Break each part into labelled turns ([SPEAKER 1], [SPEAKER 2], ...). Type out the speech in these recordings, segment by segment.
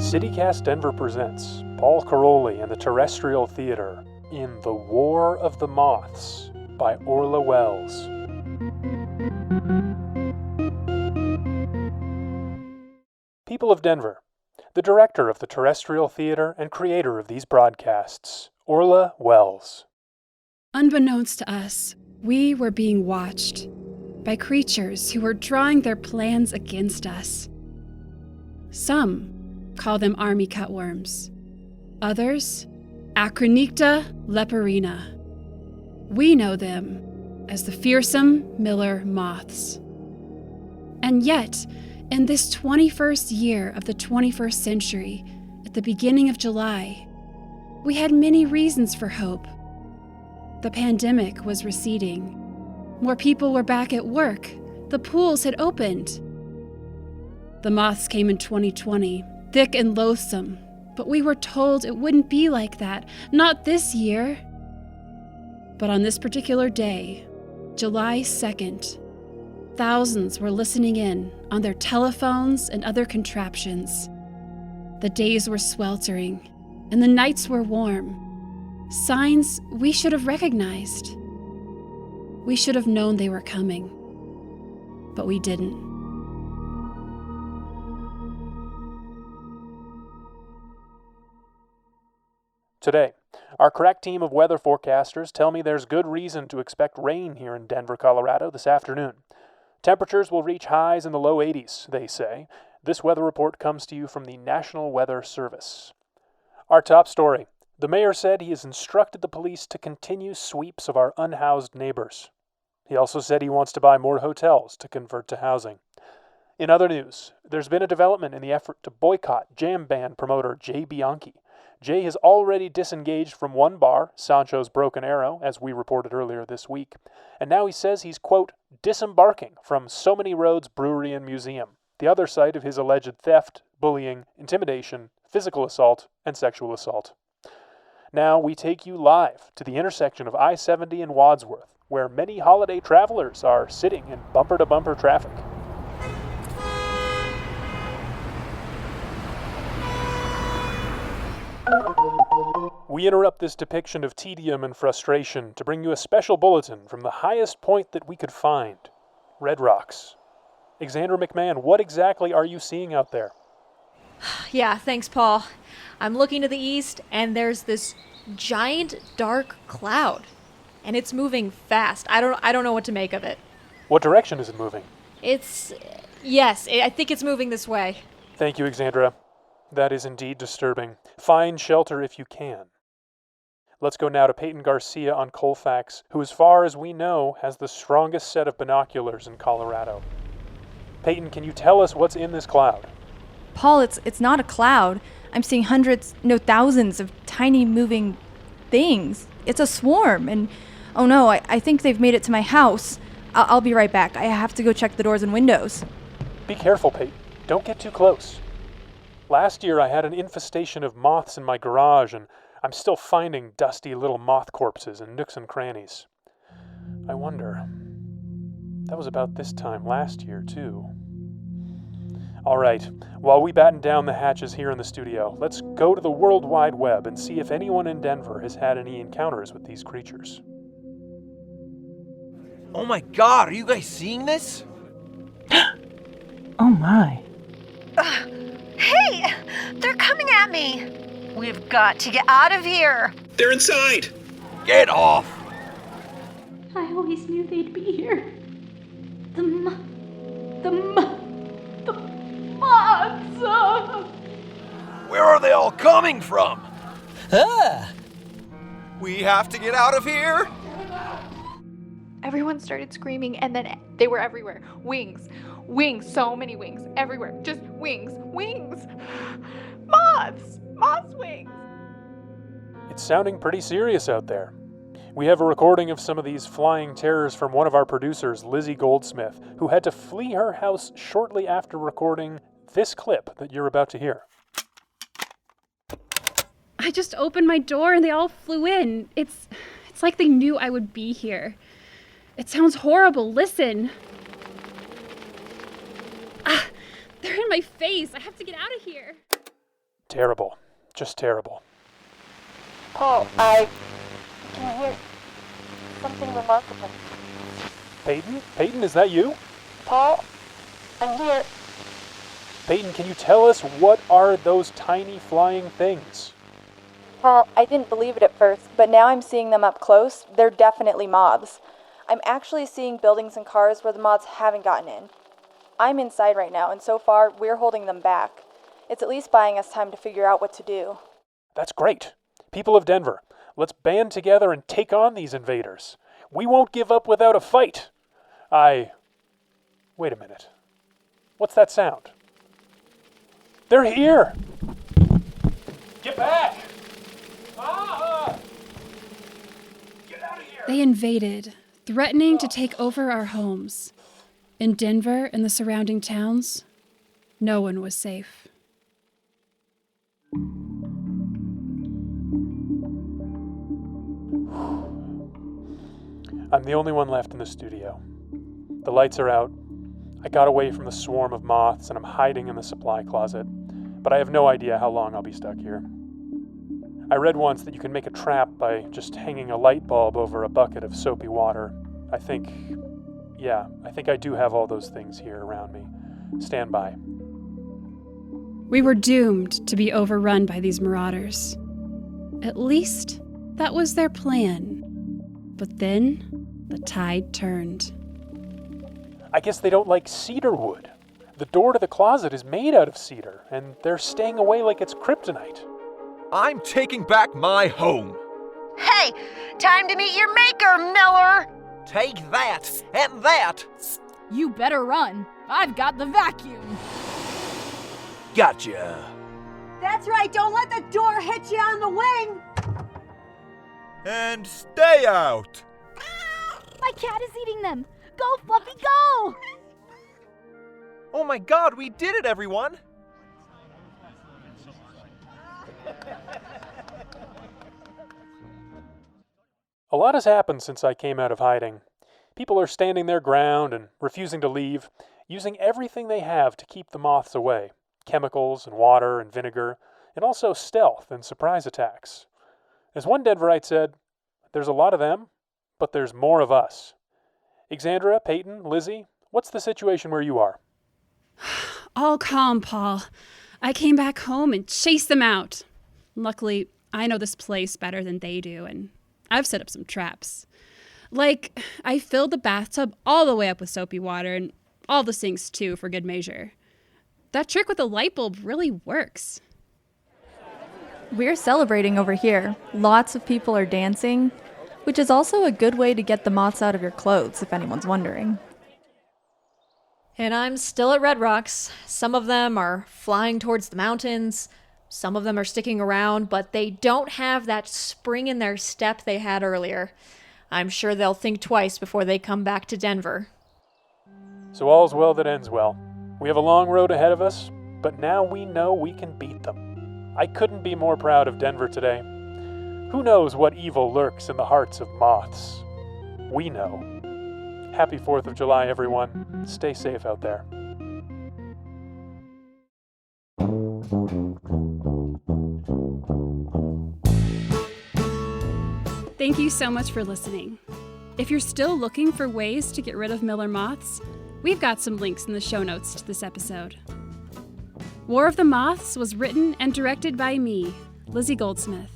[SPEAKER 1] CityCast Denver presents Paul Caroli and the Terrestrial Theater in The War of the Moths by Orla Welles. People of Denver, the director of the Terrestrial Theater and creator of these broadcasts, Orla Welles.
[SPEAKER 2] Unbeknownst to us, we were being watched by creatures who were drawing their plans against us. Some call them army cutworms. Others, Acronicta leporina. We know them as the fearsome Miller moths. And yet, in this 21st year of the 21st century, at the beginning of July, we had many reasons for hope. The pandemic was receding. More people were back at work. The pools had opened. The moths came in 2020, thick and loathsome, but we were told it wouldn't be like that, not this year. But on this particular day, July 2nd, thousands were listening in on their telephones and other contraptions. The days were sweltering, and the nights were warm. Signs we should have recognized. We should have known they were coming, but we didn't.
[SPEAKER 1] Today, our crack team of weather forecasters tell me there's good reason to expect rain here in Denver, Colorado this afternoon. Temperatures will reach highs in the low 80s, they say. This weather report comes to you from the National Weather Service. Our top story. The mayor said he has instructed the police to continue sweeps of our unhoused neighbors. He also said he wants to buy more hotels to convert to housing. In other news, there's been a development in the effort to boycott jam band promoter Jay Bianchi. Jay has already disengaged from one bar, Sancho's Broken Arrow, as we reported earlier this week, and now he says he's, quote, disembarking from So Many Roads Brewery and Museum, the other site of his alleged theft, bullying, intimidation, physical assault, and sexual assault. Now we take you live to the intersection of I-70 and Wadsworth, where many holiday travelers are sitting in bumper-to-bumper traffic. We interrupt this depiction of tedium and frustration to bring you a special bulletin from the highest point that we could find, Red Rocks. Alexandra McMahon, what exactly are you seeing out there?
[SPEAKER 3] Yeah, thanks, Paul. I'm looking to the east, and there's this giant dark cloud, and it's moving fast. I don't know what to make of it.
[SPEAKER 1] What direction is it moving?
[SPEAKER 3] I think it's moving this way.
[SPEAKER 1] Thank you, Alexandra. That is indeed disturbing. Find shelter if you can. Let's go now to Peyton Garcia on Colfax, who, as far as we know, has the strongest set of binoculars in Colorado. Peyton, can you tell us what's in this cloud?
[SPEAKER 4] Paul, it's not a cloud. I'm seeing hundreds, no thousands of tiny moving things. It's a swarm, and oh no, I think they've made it to my house. I'll be right back. I have to go check the doors and windows.
[SPEAKER 1] Be careful, Peyton. Don't get too close. Last year I had an infestation of moths in my garage, and I'm still finding dusty little moth corpses in nooks and crannies. I wonder. That was about this time last year, too. All right, while we batten down the hatches here in the studio, let's go to the World Wide Web and see if anyone in Denver has had any encounters with these creatures.
[SPEAKER 5] Oh my god, are you guys seeing this?
[SPEAKER 6] Oh my.
[SPEAKER 7] Hey! They're coming at me! We've got to get out of here!
[SPEAKER 8] They're inside!
[SPEAKER 5] Get off!
[SPEAKER 9] I always knew they'd be here. The moths!
[SPEAKER 5] Where are they all coming from? We have to get out of here!
[SPEAKER 10] Everyone started screaming, and then they were everywhere. Wings, so many wings, everywhere. Just wings. Moths wings.
[SPEAKER 1] It's sounding pretty serious out there. We have a recording of some of these flying terrors from one of our producers, Lizzie Goldsmith, who had to flee her house shortly after recording this clip that you're about to hear.
[SPEAKER 2] I just opened my door and they all flew in. It's like they knew I would be here. It sounds horrible. Listen. They're in my face. I have to get out of here.
[SPEAKER 1] Terrible. Just terrible.
[SPEAKER 6] Paul, I can hear something remarkable.
[SPEAKER 1] Peyton? Peyton, is that you?
[SPEAKER 6] Paul, I'm here.
[SPEAKER 1] Peyton, can you tell us what are those tiny flying things?
[SPEAKER 4] Paul, I didn't believe it at first, but now I'm seeing them up close. They're definitely moths. I'm actually seeing buildings and cars where the moths haven't gotten in. I'm inside right now, and so far, we're holding them back. It's at least buying us time to figure out what to do.
[SPEAKER 1] That's great. People of Denver, let's band together and take on these invaders. We won't give up without a fight. Wait a minute. What's that sound? They're here! Get back! Get out of here!
[SPEAKER 2] They invaded, threatening to take over our homes. In Denver and the surrounding towns, no one was safe.
[SPEAKER 1] I'm the only one left in the studio. The lights are out. I got away from the swarm of moths and I'm hiding in the supply closet, but I have no idea how long I'll be stuck here. I read once that you can make a trap by just hanging a light bulb over a bucket of soapy water. I think I do have all those things here around me. Stand by.
[SPEAKER 2] We were doomed to be overrun by these marauders. At least, that was their plan. But then, the tide turned.
[SPEAKER 1] I guess they don't like cedar wood. The door to the closet is made out of cedar, and they're staying away like it's kryptonite.
[SPEAKER 5] I'm taking back my home.
[SPEAKER 7] Hey, time to meet your maker, Miller!
[SPEAKER 5] Take that and that.
[SPEAKER 8] You better run. I've got the vacuum.
[SPEAKER 5] Gotcha.
[SPEAKER 11] That's right, don't let the door hit you on the wing!
[SPEAKER 5] And stay out.
[SPEAKER 8] My cat is eating them. Go, Fluffy, go!
[SPEAKER 5] Oh my God, we did it, everyone.
[SPEAKER 1] A lot has happened since I came out of hiding. People are standing their ground and refusing to leave, using everything they have to keep the moths away. Chemicals and water and vinegar, and also stealth and surprise attacks. As one Denverite said, there's a lot of them, but there's more of us. Exandra, Peyton, Lizzie, what's the situation where you are?
[SPEAKER 2] All calm, Paul. I came back home and chased them out. Luckily, I know this place better than they do, and I've set up some traps. Like, I filled the bathtub all the way up with soapy water, and all the sinks too, for good measure. That trick with the light bulb really works.
[SPEAKER 4] We're celebrating over here. Lots of people are dancing, which is also a good way to get the moths out of your clothes, if anyone's wondering.
[SPEAKER 3] And I'm still at Red Rocks. Some of them are flying towards the mountains. Some of them are sticking around, but they don't have that spring in their step they had earlier. I'm sure they'll think twice before they come back to Denver.
[SPEAKER 1] So all's well that ends well. We have a long road ahead of us, but now we know we can beat them. I couldn't be more proud of Denver today. Who knows what evil lurks in the hearts of moths? We know. Happy 4th of July, everyone. Stay safe out there.
[SPEAKER 2] Thank you so much for listening. If you're still looking for ways to get rid of Miller moths, we've got some links in the show notes to this episode. War of the Moths was written and directed by me, Lizzie Goldsmith.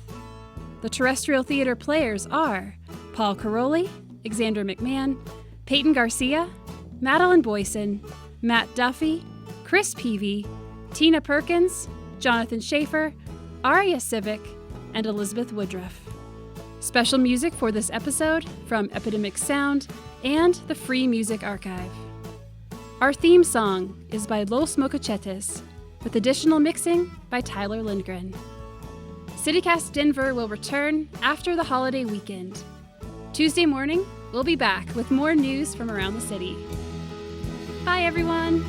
[SPEAKER 2] The terrestrial theater players are Paul Caroli, Exander McMahon, Peyton Garcia, Madeline Boyson, Matt Duffy, Chris Peavy, Tina Perkins, Jonathan Schaefer, Aria Civic, and Elizabeth Woodruff. Special music for this episode from Epidemic Sound and the Free Music Archive. Our theme song is by Los Mocochetes, with additional mixing by Tyler Lindgren. CityCast Denver will return after the holiday weekend. Tuesday morning, we'll be back with more news from around the city. Bye, everyone!